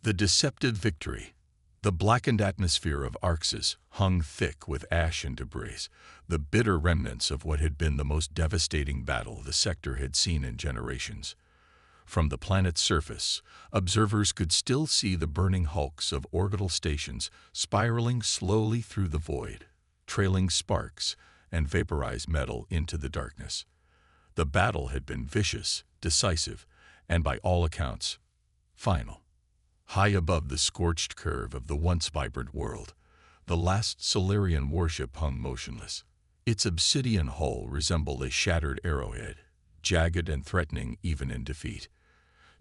The deceptive victory. The blackened atmosphere of Arxis hung thick with ash and debris, the bitter remnants of what had been the most devastating battle the sector had seen in generations. From the planet's surface, observers could still see the burning hulks of orbital stations spiraling slowly through the void, trailing sparks and vaporized metal into the darkness. The battle had been vicious, decisive, and by all accounts, final. High above the scorched curve of the once vibrant world, the last Solarian warship hung motionless. Its obsidian hull resembled a shattered arrowhead, jagged and threatening even in defeat.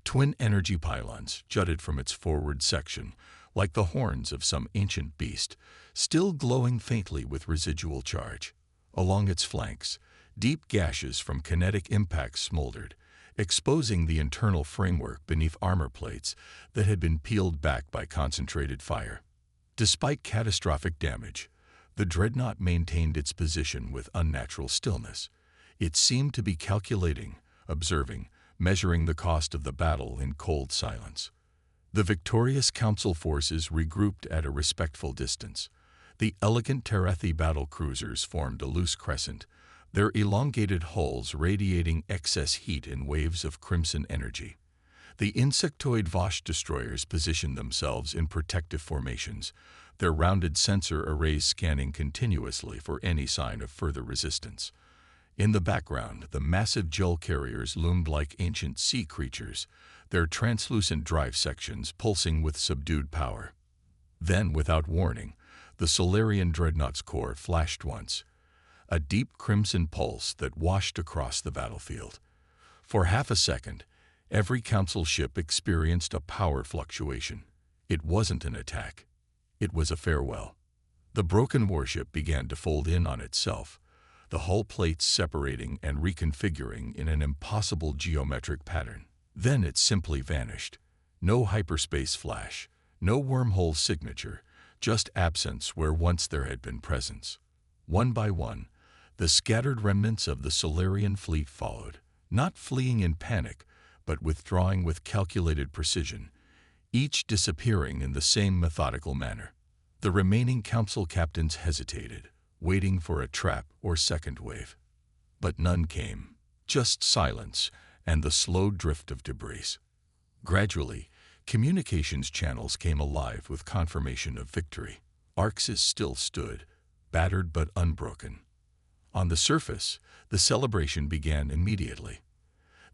Twin energy pylons jutted from its forward section, like the horns of some ancient beast, still glowing faintly with residual charge. Along its flanks, deep gashes from kinetic impacts smoldered, exposing the internal framework beneath armor plates that had been peeled back by concentrated fire. Despite catastrophic damage, the dreadnought maintained its position with unnatural stillness. It seemed to be calculating, observing, measuring the cost of the battle in cold silence. The victorious Council forces regrouped at a respectful distance. The elegant Terethi battle cruisers formed a loose crescent, their elongated hulls radiating excess heat in waves of crimson energy. The insectoid Vosh destroyers positioned themselves in protective formations, their rounded sensor arrays scanning continuously for any sign of further resistance. In the background, the massive Jull carriers loomed like ancient sea creatures, their translucent drive sections pulsing with subdued power. Then, without warning, the Solarian dreadnought's core flashed once, a deep crimson pulse that washed across the battlefield. For half a second, every Council ship experienced a power fluctuation. It wasn't an attack. It was a farewell. The broken warship began to fold in on itself, the hull plates separating and reconfiguring in an impossible geometric pattern. Then it simply vanished. No hyperspace flash, no wormhole signature, just absence where once there had been presence. One by one, the scattered remnants of the Solarian fleet followed, not fleeing in panic, but withdrawing with calculated precision, each disappearing in the same methodical manner. The remaining Council captains hesitated, waiting for a trap or second wave. But none came, just silence and the slow drift of debris. Gradually, communications channels came alive with confirmation of victory. Arxis still stood, battered but unbroken. On the surface, the celebration began immediately.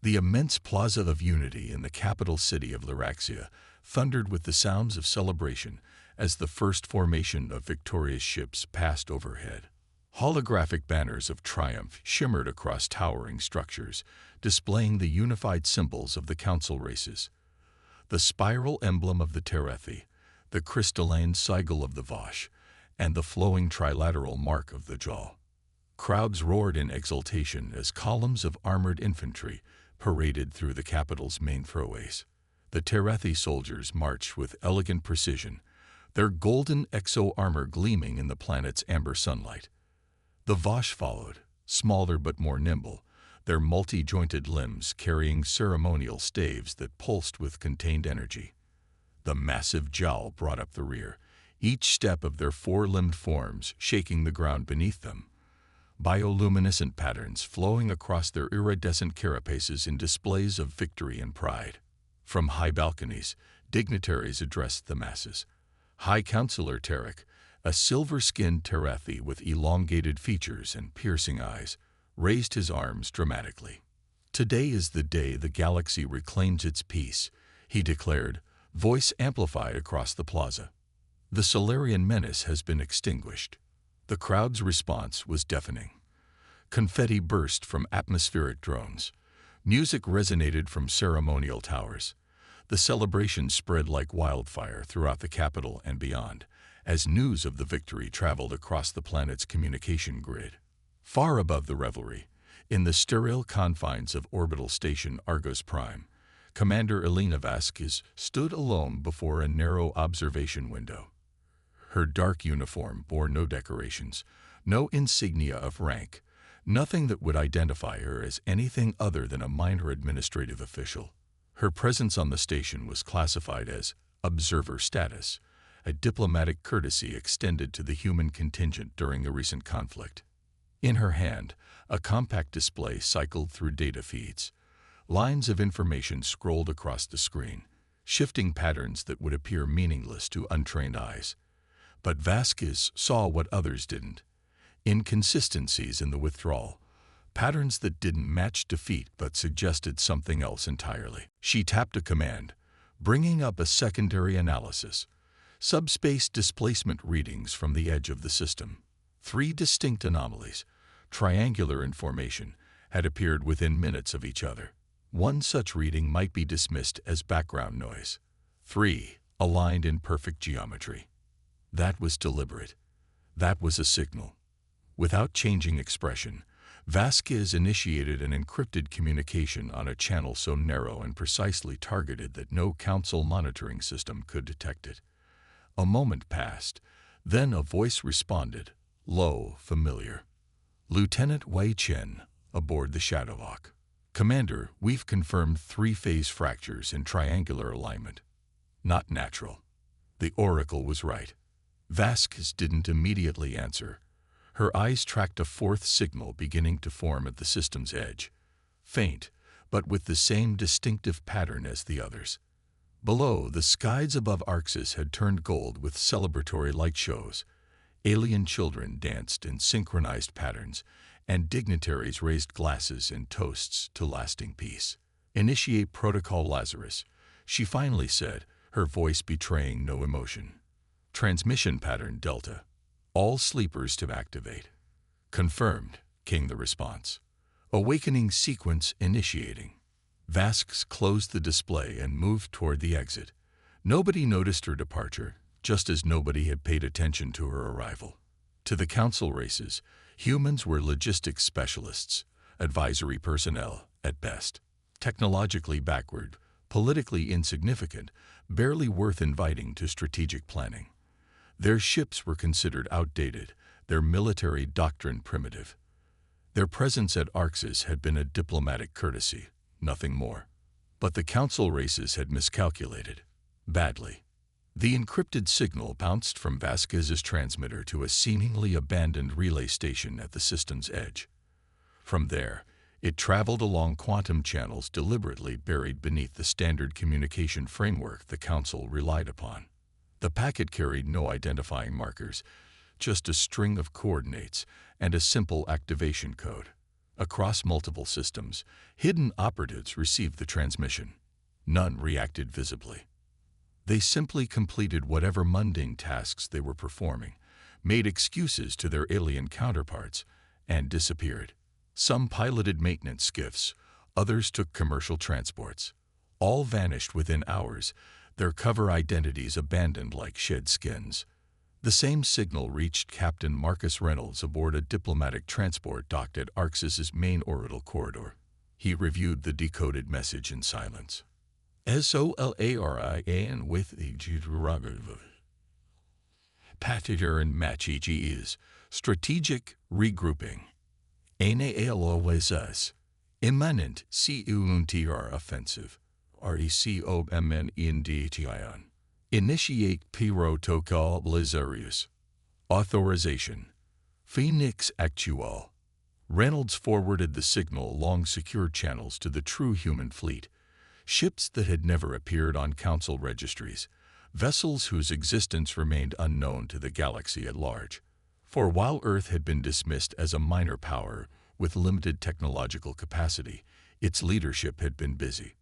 The immense Plaza of Unity in the capital city of Lyraxia thundered with the sounds of celebration as the first formation of victorious ships passed overhead. Holographic banners of triumph shimmered across towering structures, displaying the unified symbols of the Council races. The spiral emblem of the Terethi, the crystalline sigil of the Vosh, and the flowing trilateral mark of the Jull. Crowds roared in exultation as columns of armored infantry paraded through the capital's main throughways. The Terethi soldiers marched with elegant precision, their golden exo-armor gleaming in the planet's amber sunlight. The Vosh followed, smaller but more nimble, their multi-jointed limbs carrying ceremonial staves that pulsed with contained energy. The massive Jull brought up the rear, each step of their four-limbed forms shaking the ground beneath them, bioluminescent patterns flowing across their iridescent carapaces in displays of victory and pride. From high balconies, dignitaries addressed the masses. High Councillor Tarek, a silver-skinned Terethi with elongated features and piercing eyes, raised his arms dramatically. "Today is the day the galaxy reclaims its peace," he declared, voice amplified across the plaza. "The Solarian menace has been extinguished." The crowd's response was deafening. Confetti burst from atmospheric drones. Music resonated from ceremonial towers. The celebration spread like wildfire throughout the capital and beyond, as news of the victory traveled across the planet's communication grid. Far above the revelry, in the sterile confines of orbital station Argos Prime, Commander Elena Vasquez stood alone before a narrow observation window. Her dark uniform bore no decorations, no insignia of rank, nothing that would identify her as anything other than a minor administrative official. Her presence on the station was classified as observer status, a diplomatic courtesy extended to the human contingent during a recent conflict. In her hand, a compact display cycled through data feeds. Lines of information scrolled across the screen, shifting patterns that would appear meaningless to untrained eyes. But Vasquez saw what others didn't. Inconsistencies in the withdrawal, patterns that didn't match defeat but suggested something else entirely. She tapped a command, bringing up a secondary analysis. Subspace displacement readings from the edge of the system. 3 distinct anomalies, triangular in formation, had appeared within minutes of each other. One such reading might be dismissed as background noise. 3 aligned in perfect geometry. That was deliberate. That was a signal. Without changing expression, Vasquez initiated an encrypted communication on a channel so narrow and precisely targeted that no council monitoring system could detect it. A moment passed, then a voice responded, low, familiar. Lieutenant Wei Chen, aboard the Shadowhawk. Commander, we've confirmed 3-phase fractures in triangular alignment. Not natural. The Oracle was right. Vasquez didn't immediately answer. Her eyes tracked a 4th signal beginning to form at the system's edge. Faint, but with the same distinctive pattern as the others. Below, the skies above Arxis had turned gold with celebratory light shows. Alien children danced in synchronized patterns, and dignitaries raised glasses in toasts to lasting peace. Initiate Protocol Lazarus, she finally said, her voice betraying no emotion. Transmission pattern Delta. All sleepers to activate. Confirmed, came the response. Awakening sequence initiating. Vasquez closed the display and moved toward the exit. Nobody noticed her departure, just as nobody had paid attention to her arrival. To the council races, humans were logistics specialists, advisory personnel, at best. Technologically backward, politically insignificant, barely worth inviting to strategic planning. Their ships were considered outdated, their military doctrine primitive. Their presence at Arxis had been a diplomatic courtesy, nothing more. But the council races had miscalculated. Badly. The encrypted signal bounced from Vasquez's transmitter to a seemingly abandoned relay station at the system's edge. From there, it traveled along quantum channels deliberately buried beneath the standard communication framework the Council relied upon. The packet carried no identifying markers, just a string of coordinates and a simple activation code. Across multiple systems, hidden operatives received the transmission. None reacted visibly. They simply completed whatever mundane tasks they were performing, made excuses to their alien counterparts, and disappeared. Some piloted maintenance skiffs, others took commercial transports. All vanished within hours, their cover identities abandoned like shed skins. The same signal reached Captain Marcus Reynolds aboard a diplomatic transport docked at Arxis's main orbital corridor. He reviewed the decoded message in silence. SOLARIAN with the Patter and match is strategic regrouping. NALOSS immanent CUNTR offensive RECOMNENDTION. Initiate Protocol Lazarus. Authorization. Phoenix Actual. Reynolds forwarded the signal along secure channels to the true human fleet, ships that had never appeared on Council registries, vessels whose existence remained unknown to the galaxy at large. For while Earth had been dismissed as a minor power with limited technological capacity, its leadership had been busy.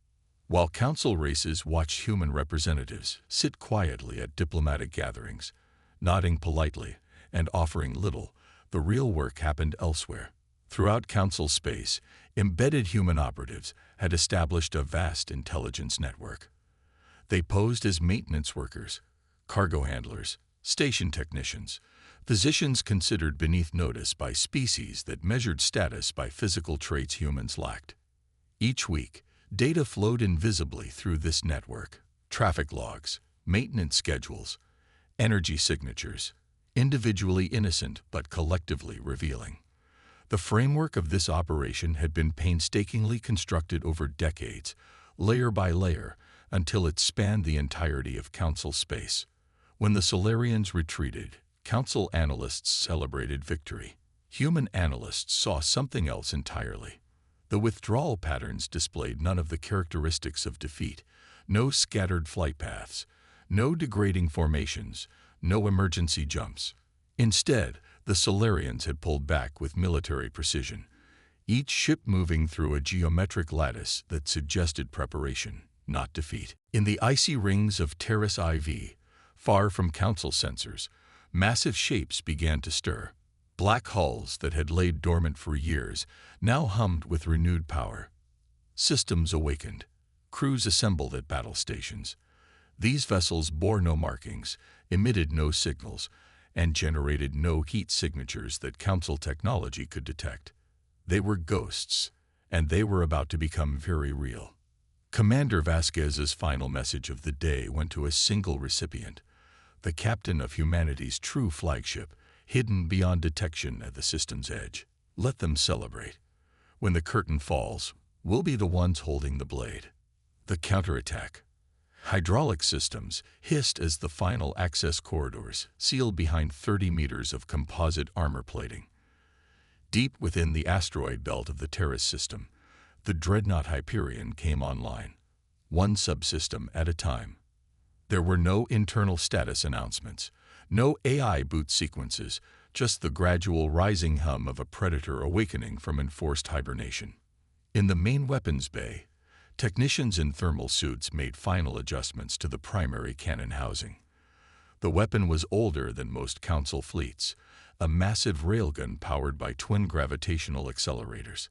While Council races watched human representatives sit quietly at diplomatic gatherings, nodding politely and offering little, the real work happened elsewhere. Throughout Council space, embedded human operatives had established a vast intelligence network. They posed as maintenance workers, cargo handlers, station technicians, physicians considered beneath notice by species that measured status by physical traits humans lacked. Each week, data flowed invisibly through this network: traffic logs, maintenance schedules, energy signatures, individually innocent but collectively revealing. The framework of this operation had been painstakingly constructed over decades, layer by layer, until it spanned the entirety of Council space. When the Solarians retreated, Council analysts celebrated victory. Human analysts saw something else entirely. The withdrawal patterns displayed none of the characteristics of defeat: no scattered flight paths, no degrading formations, no emergency jumps. Instead, the Solarians had pulled back with military precision, each ship moving through a geometric lattice that suggested preparation, not defeat. In the icy rings of Terrace IV, far from Council sensors, massive shapes began to stir. Black hulls that had laid dormant for years now hummed with renewed power. Systems awakened. Crews assembled at battle stations. These vessels bore no markings, emitted no signals, and generated no heat signatures that Council technology could detect. They were ghosts, and they were about to become very real. Commander Vasquez's final message of the day went to a single recipient, the captain of humanity's true flagship, hidden beyond detection at the system's edge. Let them celebrate. When the curtain falls, we'll be the ones holding the blade. The counterattack. Hydraulic systems hissed as the final access corridors sealed behind 30 meters of composite armor plating. Deep within the asteroid belt of the Terrace system, the dreadnought Hyperion came online, one subsystem at a time. There were no internal status announcements, no AI boot sequences, just the gradual rising hum of a predator awakening from enforced hibernation. In the main weapons bay, technicians in thermal suits made final adjustments to the primary cannon housing. The weapon was older than most Council fleets, a massive railgun powered by twin gravitational accelerators.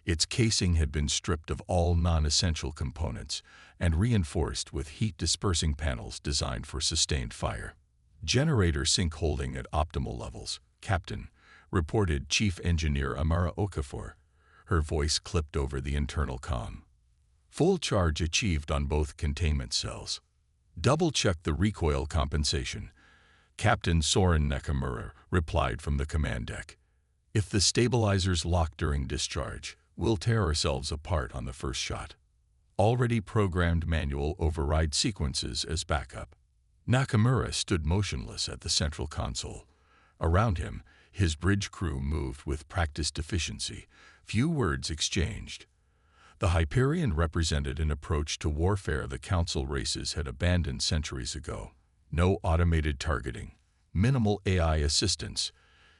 Its casing had been stripped of all non-essential components and reinforced with heat-dispersing panels designed for sustained fire. Generator sync holding at optimal levels, Captain, reported Chief Engineer Amara Okafor, her voice clipped over the internal comm. Full charge achieved on both containment cells. Double-check the recoil compensation, Captain Soren Nakamura replied from the command deck. If the stabilizers lock during discharge, we'll tear ourselves apart on the first shot. Already programmed manual override sequences as backup. Nakamura stood motionless at the central console. Around him, his bridge crew moved with practiced efficiency, few words exchanged. The Hyperion represented an approach to warfare the Council races had abandoned centuries ago. No automated targeting, minimal AI assistance,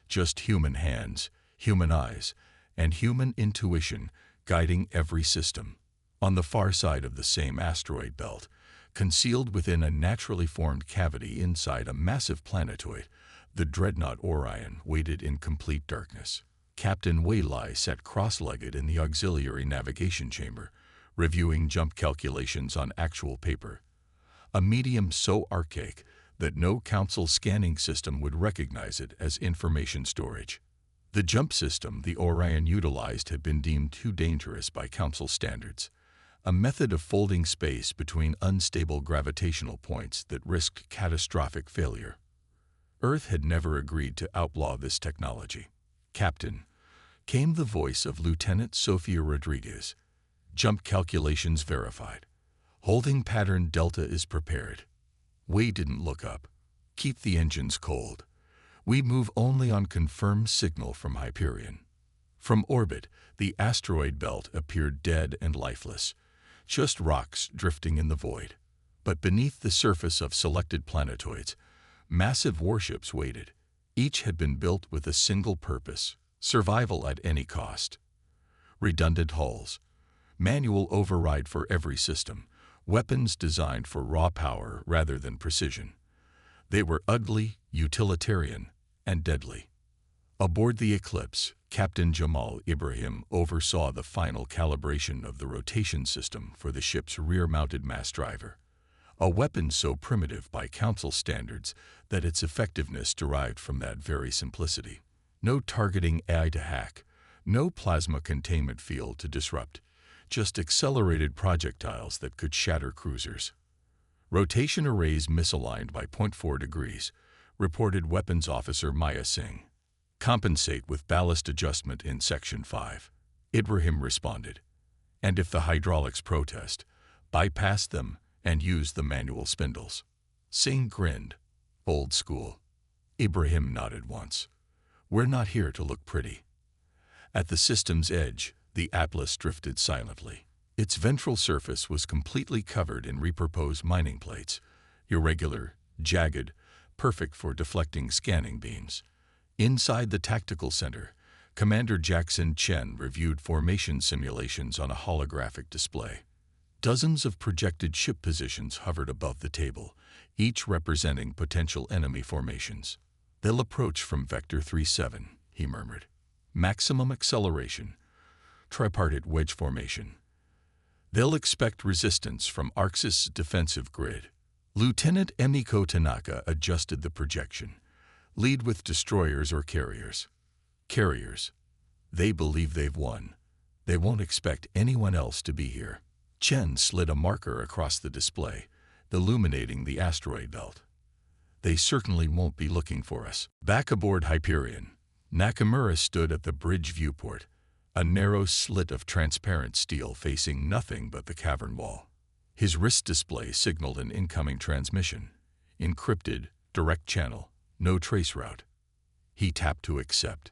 just human hands, human eyes, and human intuition guiding every system. On the far side of the same asteroid belt, concealed within a naturally formed cavity inside a massive planetoid, the dreadnought Orion waited in complete darkness. Captain Waylai sat cross-legged in the auxiliary navigation chamber, reviewing jump calculations on actual paper. A medium so archaic that no Council scanning system would recognize it as information storage. The jump system the Orion utilized had been deemed too dangerous by Council standards, a method of folding space between unstable gravitational points that risked catastrophic failure. Earth had never agreed to outlaw this technology. Captain, came the voice of Lieutenant Sofia Rodriguez. Jump calculations verified. Holding pattern Delta is prepared. We didn't look up. Keep the engines cold. We move only on confirmed signal from Hyperion. From orbit, the asteroid belt appeared dead and lifeless, just rocks drifting in the void. But beneath the surface of selected planetoids, massive warships waited. Each had been built with a single purpose: survival at any cost. Redundant hulls, manual override for every system, weapons designed for raw power rather than precision. They were ugly, utilitarian, and deadly. Aboard the Eclipse, Captain Jamal Ibrahim oversaw the final calibration of the rotation system for the ship's rear-mounted mass driver, a weapon so primitive by Council standards that its effectiveness derived from that very simplicity. No targeting AI to hack, no plasma containment field to disrupt, just accelerated projectiles that could shatter cruisers. Rotation arrays misaligned by 0.4 degrees, reported Weapons Officer Maya Singh. Compensate with ballast adjustment in Section 5. Ibrahim responded. And if the hydraulics protest, bypass them, and use the manual spindles. Singh grinned. Old school. Ibrahim nodded once. We're not here to look pretty. At the system's edge, the Atlas drifted silently. Its ventral surface was completely covered in repurposed mining plates, irregular, jagged, perfect for deflecting scanning beams. Inside the tactical center, Commander Jackson Chen reviewed formation simulations on a holographic display. Dozens of projected ship positions hovered above the table, each representing potential enemy formations. They'll approach from Vector 37, he murmured. Maximum acceleration. Tripartite wedge formation. They'll expect resistance from Arxis' defensive grid. Lieutenant Emiko Tanaka adjusted the projection. Lead with destroyers or carriers. Carriers. They believe they've won. They won't expect anyone else to be here. Chen slid a marker across the display, illuminating the asteroid belt. They certainly won't be looking for us. Back aboard Hyperion, Nakamura stood at the bridge viewport, a narrow slit of transparent steel facing nothing but the cavern wall. His wrist display signaled an incoming transmission. Encrypted, direct channel, no trace route. He tapped to accept.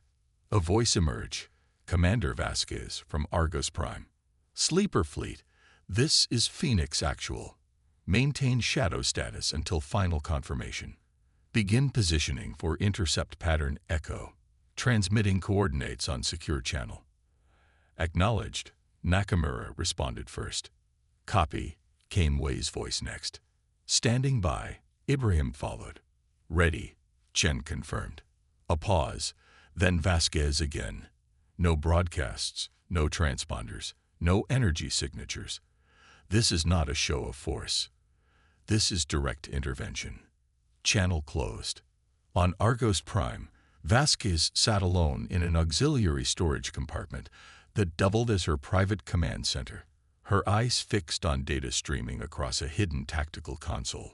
A voice emerged. Commander Vasquez from Argos Prime. Sleeper Fleet, this is Phoenix Actual. Maintain shadow status until final confirmation. Begin positioning for intercept pattern Echo. Transmitting coordinates on secure channel. Acknowledged. Nakamura responded first. Copy, came Wei's voice next. Standing by, Ibrahim followed. Ready, Chen confirmed. A pause, then Vasquez again. No broadcasts, no transponders, no energy signatures. This is not a show of force. This is direct intervention. Channel closed. On Argos Prime, Vasquez sat alone in an auxiliary storage compartment that doubled as her private command center, her eyes fixed on data streaming across a hidden tactical console.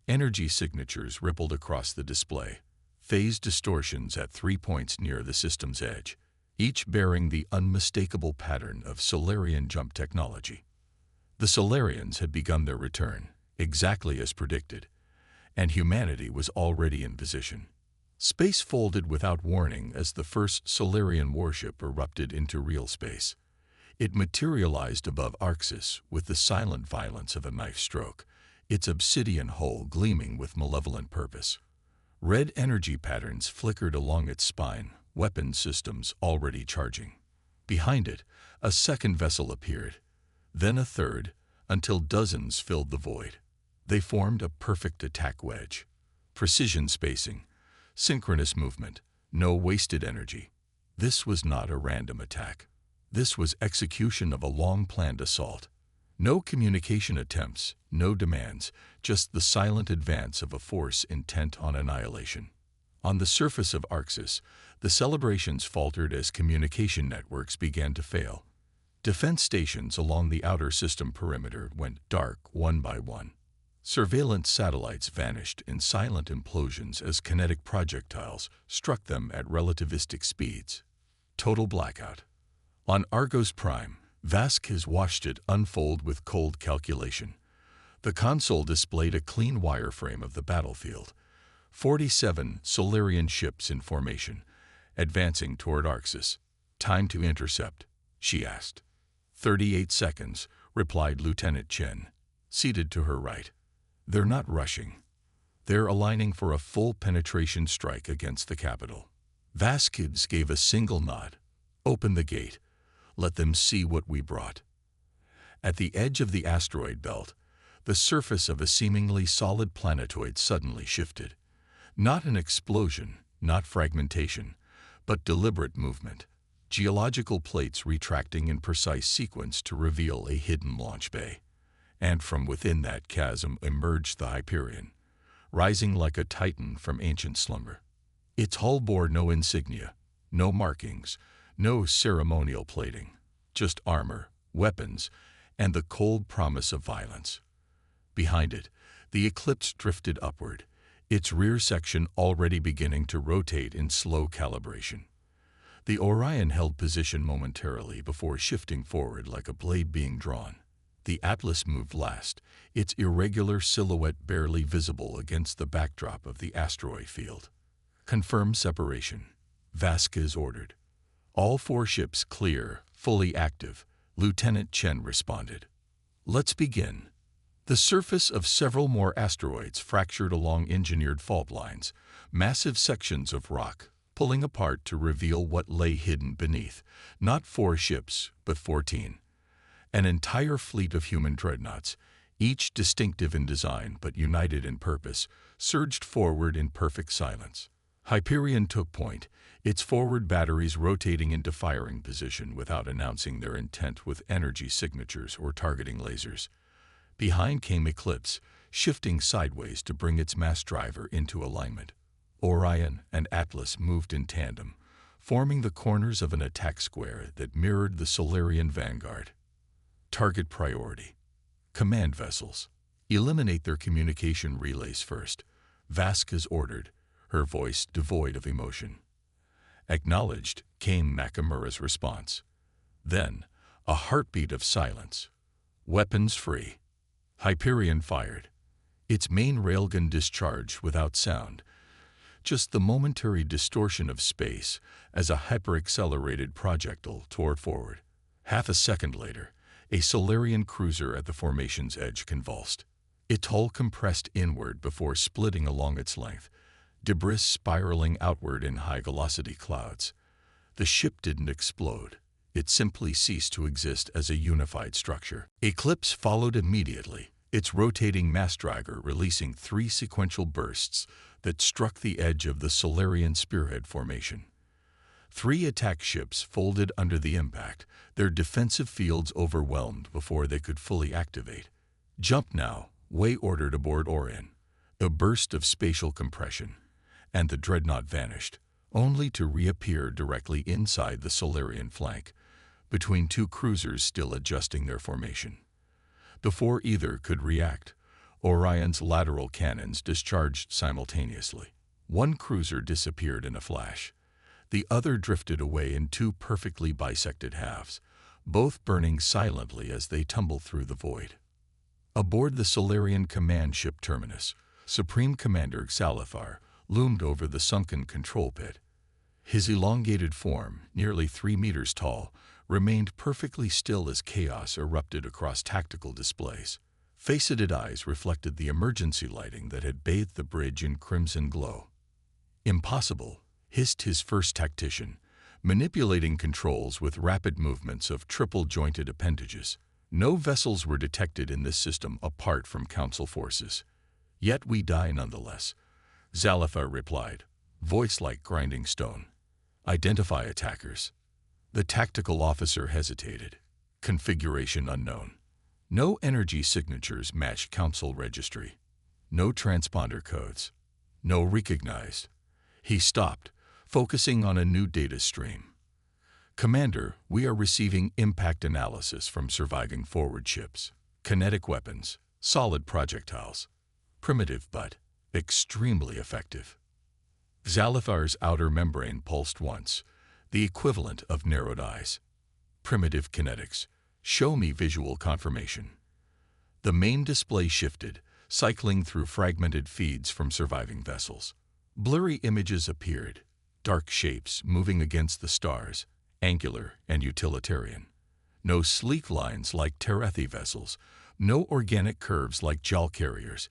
Energy signatures rippled across the display, phase distortions at 3 points near the system's edge, each bearing the unmistakable pattern of Solarian jump technology. The Solarians had begun their return, exactly as predicted, and humanity was already in position. Space folded without warning as the first Solarian warship erupted into real space. It materialized above Arxis with the silent violence of a knife stroke, its obsidian hull gleaming with malevolent purpose. Red energy patterns flickered along its spine, weapon systems already charging. Behind it, a second vessel appeared, then a third, until dozens filled the void. They formed a perfect attack wedge. Precision spacing, synchronous movement, no wasted energy. This was not a random attack. This was execution of a long-planned assault. No communication attempts, no demands, just the silent advance of a force intent on annihilation. On the surface of Arxis, the celebrations faltered as communication networks began to fail. Defense stations along the outer system perimeter went dark one by one. Surveillance satellites vanished in silent implosions as kinetic projectiles struck them at relativistic speeds. Total blackout. On Argos Prime, Vasquez watched it unfold with cold calculation. The console displayed a clean wireframe of the battlefield. 47 Solarian ships in formation, advancing toward Arxis. Time to intercept, she asked. 38 seconds, replied Lieutenant Chen, seated to her right. They're not rushing. They're aligning for a full penetration strike against the capital. Vasquez gave a single nod. Open the gate. Let them see what we brought. At the edge of the asteroid belt, the surface of a seemingly solid planetoid suddenly shifted. Not an explosion, not fragmentation, but deliberate movement. Geological plates retracting in precise sequence to reveal a hidden launch bay. And from within that chasm emerged the Hyperion, rising like a titan from ancient slumber. Its hull bore no insignia, no markings, no ceremonial plating, just armor, weapons, and the cold promise of violence. Behind it, the Eclipse drifted upward, its rear section already beginning to rotate in slow calibration. The Orion held position momentarily before shifting forward like a blade being drawn. The Atlas moved last, its irregular silhouette barely visible against the backdrop of the asteroid field. Confirm separation, Vasquez ordered. All 4 ships clear, fully active, Lieutenant Chen responded. Let's begin. The surface of several more asteroids fractured along engineered fault lines, massive sections of rock, pulling apart to reveal what lay hidden beneath. Not 4 ships, but 14. An entire fleet of human dreadnoughts, each distinctive in design but united in purpose, surged forward in perfect silence. Hyperion took point, its forward batteries rotating into firing position without announcing their intent with energy signatures or targeting lasers. Behind came Eclipse, shifting sideways to bring its mass driver into alignment. Orion and Atlas moved in tandem, forming the corners of an attack square that mirrored the Solarian vanguard. Target priority. Command vessels. Eliminate their communication relays first, Vasquez ordered, her voice devoid of emotion. Acknowledged, came Nakamura's response. Then, a heartbeat of silence. Weapons free. Hyperion fired. Its main railgun discharged without sound, just the momentary distortion of space as a hyper-accelerated projectile tore forward. Half a second later, a Solarian cruiser at the formation's edge convulsed. Its hull compressed inward before splitting along its length, debris spiraling outward in high-velocity clouds. The ship didn't explode. It simply ceased to exist as a unified structure. Eclipse followed immediately, its rotating mass driver releasing 3 sequential bursts that struck the edge of the Solarian spearhead formation. 3 attack ships folded under the impact, their defensive fields overwhelmed before they could fully activate. Jump now, Way ordered aboard Orion. A burst of spatial compression, and the dreadnought vanished, only to reappear directly inside the Solarian flank, between 2 cruisers still adjusting their formation. Before either could react, Orion's lateral cannons discharged simultaneously. 1 cruiser disappeared in a flash. The other drifted away in 2 perfectly bisected halves, both burning silently as they tumbled through the void. Aboard the Solarian command ship Terminus, Supreme Commander Xalithar loomed over the sunken control pit. His elongated form, nearly 3 meters tall, remained perfectly still as chaos erupted across tactical displays. Faceted eyes reflected the emergency lighting that had bathed the bridge in crimson glow. Impossible, hissed his first tactician, manipulating controls with rapid movements of triple-jointed appendages. No vessels were detected in this system apart from Council forces. Yet we die nonetheless, Xalithar replied, voice like grinding stone. Identify attackers. The tactical officer hesitated. Configuration unknown. No energy signatures matched Council registry. No transponder codes. No recognized. He stopped, focusing on a new data stream. Commander, we are receiving impact analysis from surviving forward ships. Kinetic weapons, solid projectiles. Primitive but extremely effective. Xalithar's outer membrane pulsed once, the equivalent of narrowed eyes. Primitive kinetics. Show me visual confirmation. The main display shifted, cycling through fragmented feeds from surviving vessels. Blurry images appeared, dark shapes moving against the stars, angular and utilitarian. No sleek lines like Terethi vessels, no organic curves like Jal carriers,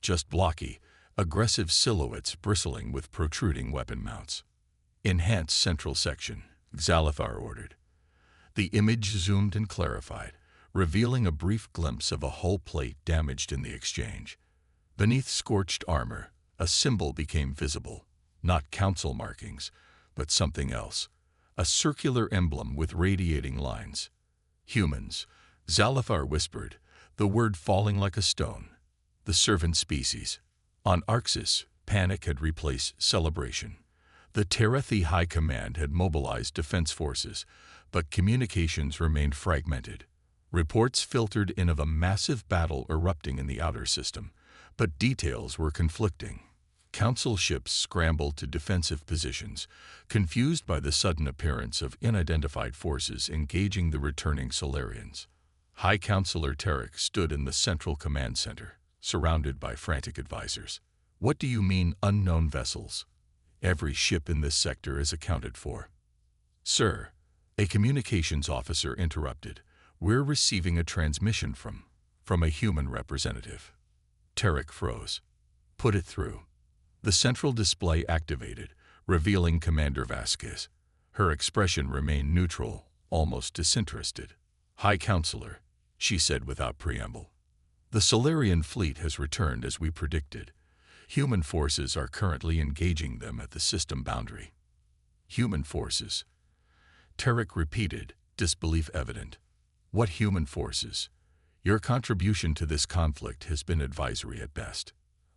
just blocky, aggressive silhouettes bristling with protruding weapon mounts. Enhance central section, Xalithar ordered. The image zoomed and clarified, revealing a brief glimpse of a hull plate damaged in the exchange. Beneath scorched armor, a symbol became visible, not Council markings, but something else. A circular emblem with radiating lines. Humans, Xalithar whispered, the word falling like a stone. The servant species. On Arxis, panic had replaced celebration. The Terethi High Command had mobilized defense forces, but communications remained fragmented. Reports filtered in of a massive battle erupting in the outer system, but details were conflicting. Council ships scrambled to defensive positions, confused by the sudden appearance of unidentified forces engaging the returning Solarians. High Counselor Tarek stood in the central command center, surrounded by frantic advisors. What do you mean, unknown vessels? Every ship in this sector is accounted for. Sir, a communications officer interrupted. We're receiving a transmission from a human representative. Tarek froze. Put it through. The central display activated, revealing Commander Vasquez. Her expression remained neutral, almost disinterested. High Counselor, she said without preamble. The Solarian fleet has returned as we predicted. Human forces are currently engaging them at the system boundary. Human forces? Tarek repeated, disbelief evident. What human forces? Your contribution to this conflict has been advisory at best.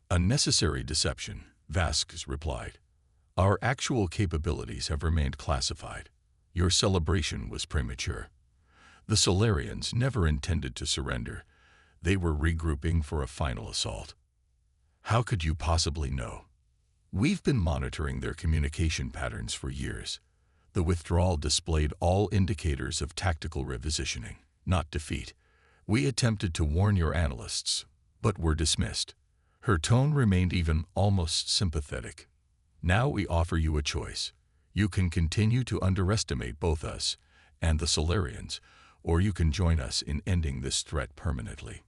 Unnecessary deception, Vasquez replied. Our actual capabilities have remained classified. Your celebration was premature. The Solarians never intended to surrender. They were regrouping for a final assault. How could you possibly know? We've been monitoring their communication patterns for years. The withdrawal displayed all indicators of tactical repositioning, not defeat. We attempted to warn your analysts, but were dismissed. Her tone remained even almost sympathetic. Now we offer you a choice. You can continue to underestimate both us and the Solarians, or you can join us in ending this threat permanently.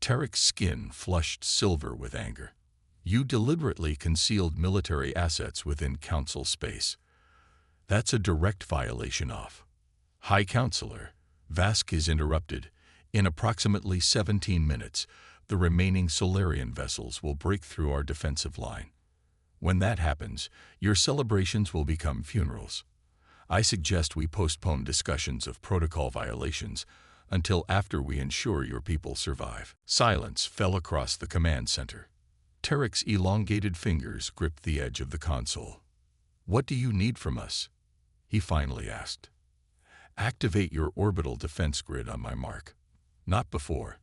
Tarek's skin flushed silver with anger. You deliberately concealed military assets within Council space. That's a direct violation of. High Counselor, Vasquez interrupted. In approximately 17 minutes, the remaining Solarian vessels will break through our defensive line. When that happens, your celebrations will become funerals. I suggest we postpone discussions of protocol violations until after we ensure your people survive. Silence fell across the command center. Tarek's elongated fingers gripped the edge of the console. What do you need from us? He finally asked. Activate your orbital defense grid on my mark. Not before.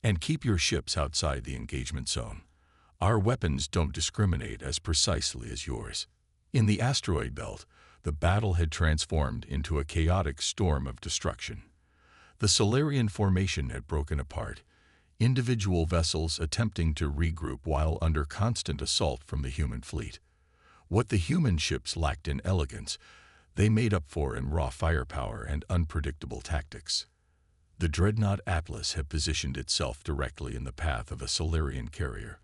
And keep your ships outside the engagement zone. Our weapons don't discriminate as precisely as yours. In the asteroid belt, the battle had transformed into a chaotic storm of destruction. The Solarian formation had broken apart, individual vessels attempting to regroup while under constant assault from the human fleet. What the human ships lacked in elegance, they made up for in raw firepower and unpredictable tactics. The dreadnought Atlas had positioned itself directly in the path of a Solarian carrier,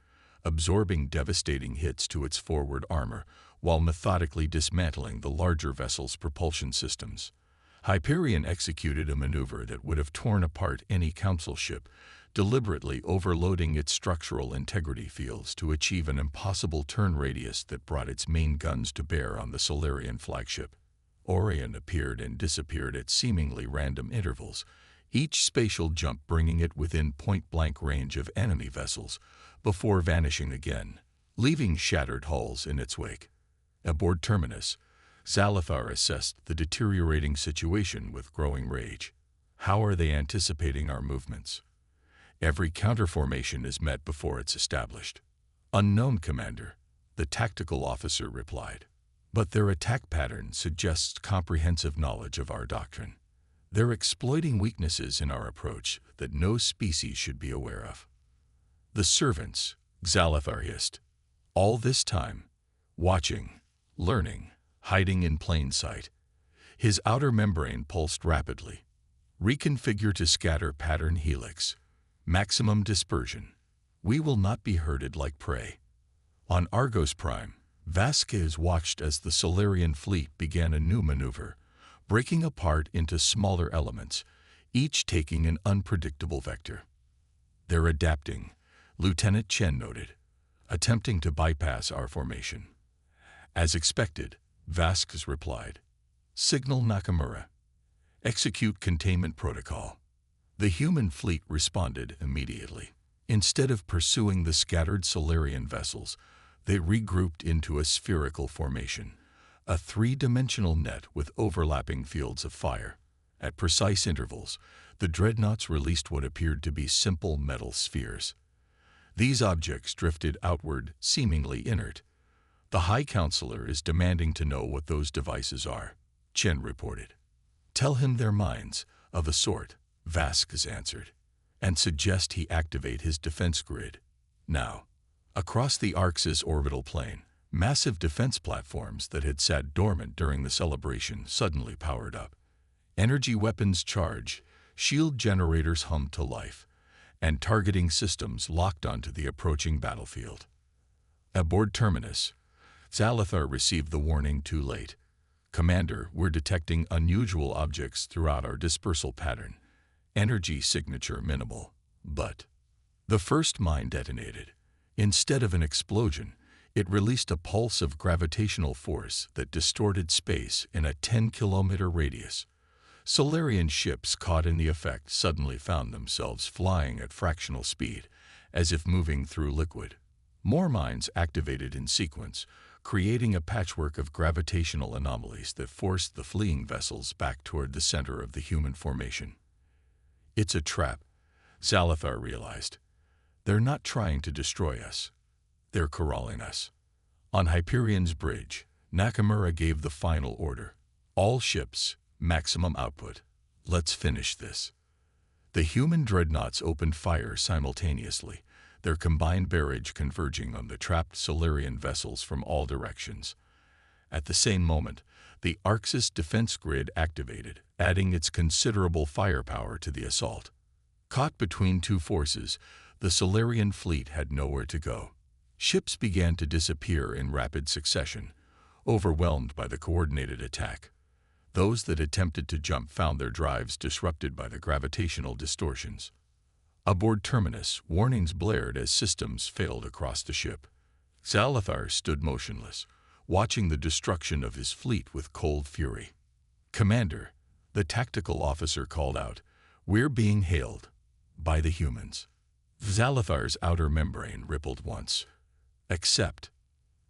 absorbing devastating hits to its forward armor while methodically dismantling the larger vessel's propulsion systems. Hyperion executed a maneuver that would have torn apart any Council ship, deliberately overloading its structural integrity fields to achieve an impossible turn radius that brought its main guns to bear on the Solarian flagship. Orion appeared and disappeared at seemingly random intervals, each spatial jump bringing it within point-blank range of enemy vessels, before vanishing again, leaving shattered hulls in its wake. Aboard Terminus, Zalithar assessed the deteriorating situation with growing rage. How are they anticipating our movements? Every counterformation is met before it's established. Unknown, Commander, the tactical officer replied. But their attack pattern suggests comprehensive knowledge of our doctrine. They're exploiting weaknesses in our approach that no species should be aware of. The servants, Zalithar hissed. All this time, watching, learning, hiding in plain sight. His outer membrane pulsed rapidly. Reconfigure to scatter pattern helix. Maximum dispersion. We will not be herded like prey. On Argos Prime, Vasquez watched as the Solarian fleet began a new maneuver, breaking apart into smaller elements, each taking an unpredictable vector. They're adapting, Lieutenant Chen noted, attempting to bypass our formation. As expected, Vasquez replied. Signal Nakamura. Execute containment protocol. The human fleet responded immediately. Instead of pursuing the scattered Solarian vessels, they regrouped into a spherical formation, a three-dimensional net with overlapping fields of fire. At precise intervals, the dreadnoughts released what appeared to be simple metal spheres. These objects drifted outward, seemingly inert. The High Counselor is demanding to know what those devices are, Chen reported. Tell him they're mines, of a sort, Vasquez answered, and suggest he activate his defense grid. Now, across the Arx's orbital plane, massive defense platforms that had sat dormant during the celebration suddenly powered up. Energy weapons charge, shield generators hummed to life, and targeting systems locked onto the approaching battlefield. Aboard Terminus, Zalathar received the warning too late. Commander, we're detecting unusual objects throughout our dispersal pattern. Energy signature minimal. But the first mine detonated. Instead of an explosion, it released a pulse of gravitational force that distorted space in a 10-kilometer radius. Solarian ships caught in the effect suddenly found themselves flying at fractional speed, as if moving through liquid. More mines activated in sequence, creating a patchwork of gravitational anomalies that forced the fleeing vessels back toward the center of the human formation. It's a trap, Zalathar realized. They're not trying to destroy us. They're corralling us. On Hyperion's bridge, Nakamura gave the final order. All ships, maximum output. Let's finish this. The human dreadnoughts opened fire simultaneously, their combined barrage converging on the trapped Solarian vessels from all directions. At the same moment, the Arx's defense grid activated, adding its considerable firepower to the assault. Caught between two forces, the Solarian fleet had nowhere to go. Ships began to disappear in rapid succession, overwhelmed by the coordinated attack. Those that attempted to jump found their drives disrupted by the gravitational distortions. Aboard Terminus, warnings blared as systems failed across the ship. Zalathar stood motionless, watching the destruction of his fleet with cold fury. "Commander," the tactical officer called out, "we're being hailed by the humans." Zalathar's outer membrane rippled once. "Accept."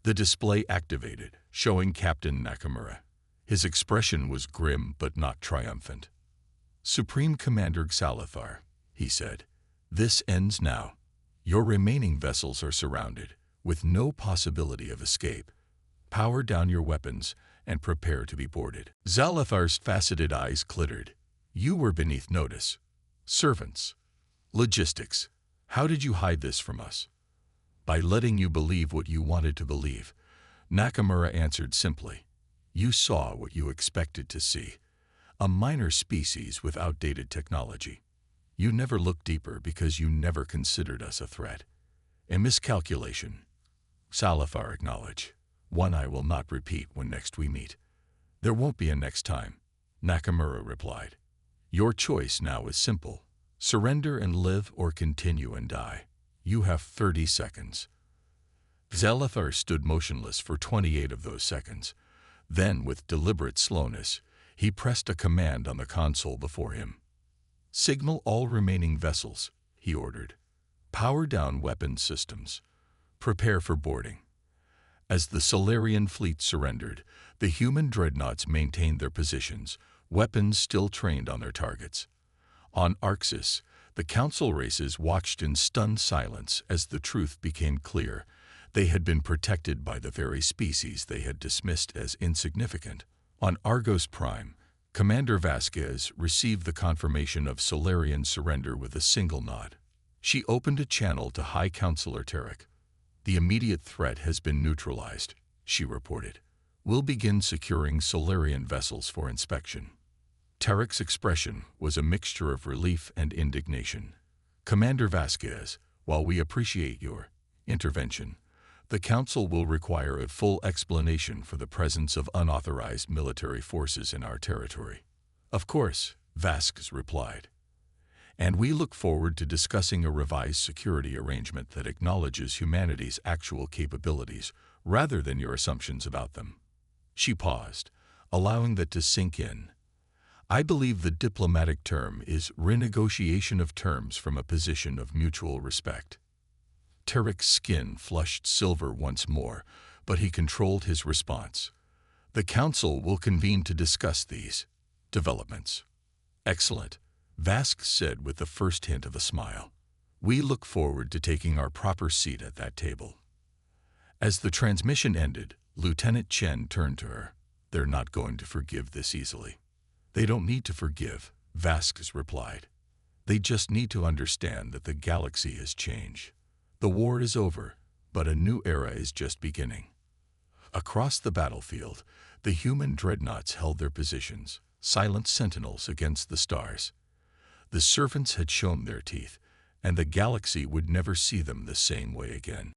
The display activated, showing Captain Nakamura. His expression was grim but not triumphant. "Supreme Commander Zalathar," he said, "this ends now. Your remaining vessels are surrounded, with no possibility of escape. Power down your weapons and prepare to be boarded." Zalathar's faceted eyes glittered. "You were beneath notice. Servants. Logistics. How did you hide this from us?" "By letting you believe what you wanted to believe," Nakamura answered simply. "You saw what you expected to see. A minor species with outdated technology. You never looked deeper because you never considered us a threat. A miscalculation." Zalathar acknowledged. "One I will not repeat when next we meet." "There won't be a next time," Nakamura replied. "Your choice now is simple. Surrender and live or continue and die. You have 30 seconds. Zalathar stood motionless for 28 of those seconds. Then, with deliberate slowness, he pressed a command on the console before him. "Signal all remaining vessels," he ordered. "Power down weapons systems. Prepare for boarding." As the Solarian fleet surrendered, the human dreadnoughts maintained their positions, weapons still trained on their targets. On Arxis, the Council races watched in stunned silence as the truth became clear. They had been protected by the very species they had dismissed as insignificant. On Argos Prime, Commander Vasquez received the confirmation of Solarian surrender with a single nod. She opened a channel to High Counselor Tarek. "The immediate threat has been neutralized," she reported. "We'll begin securing Solarian vessels for inspection." Tarek's expression was a mixture of relief and indignation. "Commander Vasquez, while we appreciate your intervention, the Council will require a full explanation for the presence of unauthorized military forces in our territory." "Of course," Vasquez replied. "And we look forward to discussing a revised security arrangement that acknowledges humanity's actual capabilities rather than your assumptions about them." She paused, allowing that to sink in. "I believe the diplomatic term is renegotiation of terms from a position of mutual respect." Tarek's skin flushed silver once more, but he controlled his response. "The Council will convene to discuss these developments." "Excellent," Vasquez said with the first hint of a smile. "We look forward to taking our proper seat at that table." As the transmission ended, Lieutenant Chen turned to her. "They're not going to forgive this easily." "They don't need to forgive," Vasquez replied. They just need to understand that the galaxy has changed. The war is over, but a new era is just beginning. Across the battlefield, the human dreadnoughts held their positions, silent sentinels against the stars. The servants had shown their teeth, and the galaxy would never see them the same way again.